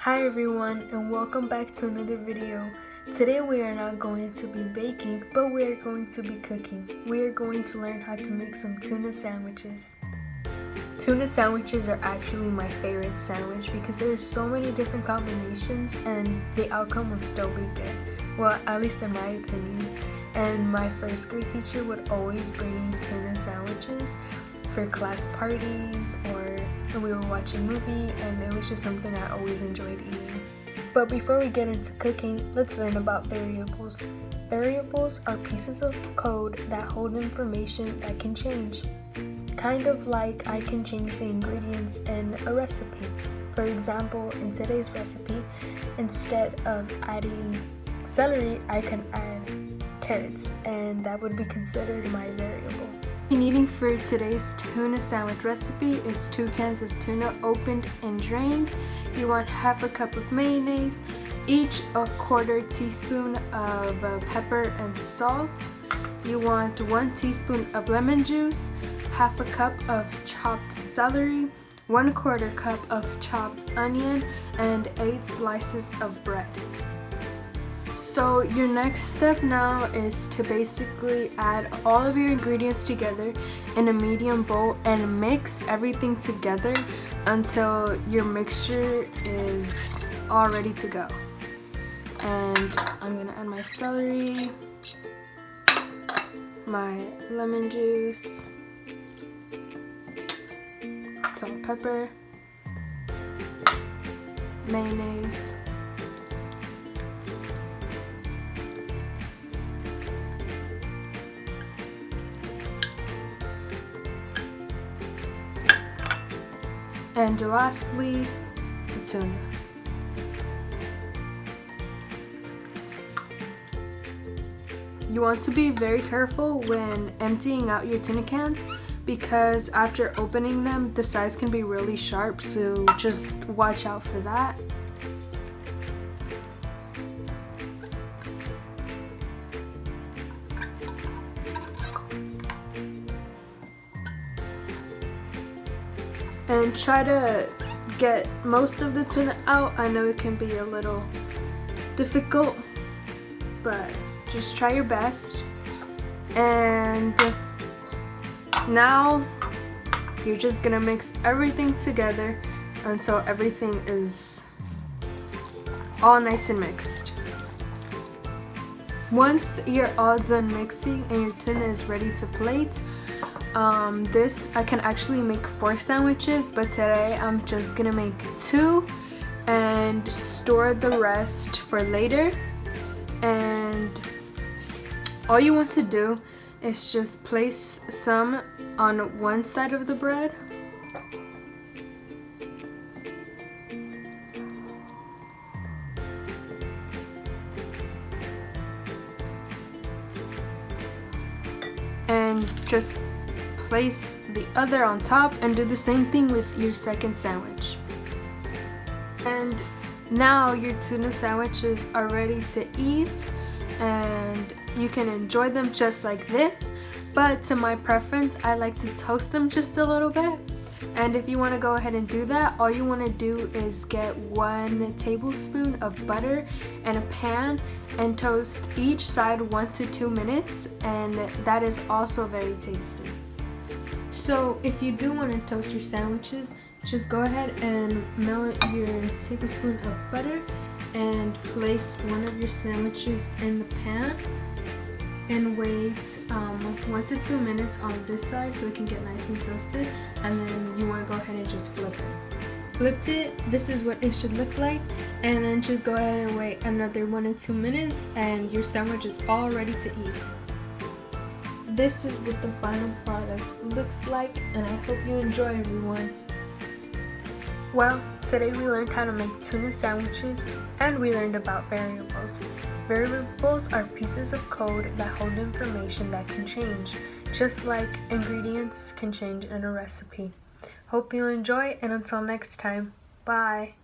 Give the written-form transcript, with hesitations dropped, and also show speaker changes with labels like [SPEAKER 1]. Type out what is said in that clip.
[SPEAKER 1] Hi everyone, and welcome back to another video. Today we are not going to be baking, but we are going to be cooking. We are going to learn how to make some tuna sandwiches. Tuna sandwiches are actually my favorite sandwich because there are so many different combinations and the outcome will still be good. Well, at least in my opinion. And my first grade teacher would always bring me tuna sandwiches for class parties or we were watching a movie, and it was just something I always enjoyed eating. But before we get into cooking, let's learn about variables. Variables are pieces of code that hold information that can change. Kind of like I can change the ingredients in a recipe. For example, in today's recipe, instead of adding celery, I can add carrots, and that would be considered my variable. Needing for today's tuna sandwich recipe is 2 cans of tuna opened and drained. You want half a cup of mayonnaise, each a 1/4 teaspoon of pepper and salt. You want 1 teaspoon of lemon juice, half a cup of chopped celery, 1/4 cup of chopped onion, and 8 slices of bread. So your next step now is to basically add all of your ingredients together in a medium bowl and mix everything together until your mixture is all ready to go. And I'm gonna add my celery, my lemon juice, salt, pepper, mayonnaise, and lastly, the tuna. You want to be very careful when emptying out your tuna cans because after opening them, the sides can be really sharp, so just watch out for that. And try to get most of the tuna out. I know it can be a little difficult, but just try your best. And now you're just gonna mix everything together until everything is all nice and mixed. Once you're all done mixing and your tuna is ready to plate, this I can actually make 4 sandwiches, but today I'm just gonna make 2 and store the rest for later. And all you want to do is just place some on one side of the bread and just place the other on top and do the same thing with your second sandwich. And now your tuna sandwiches are ready to eat and you can enjoy them just like this, but to my preference I like to toast them just a little bit. And if you want to go ahead and do that, all you want to do is get 1 tablespoon of butter in a pan and toast each side 1 to 2 minutes, and that is also very tasty. So if you do want to toast your sandwiches, just go ahead and melt your tablespoon of butter and place one of your sandwiches in the pan and wait 1 to 2 minutes on this side so it can get nice and toasted, and then you want to go ahead and just flip it. Flipped it, this is what it should look like, and then just go ahead and wait another 1 to 2 minutes and your sandwich is all ready to eat. This is what the final product looks like, and I hope you enjoy, everyone. Well, today we learned how to make tuna sandwiches and we learned about variables. Variables are pieces of code that hold information that can change, just like ingredients can change in a recipe. Hope you enjoy, and until next time, bye!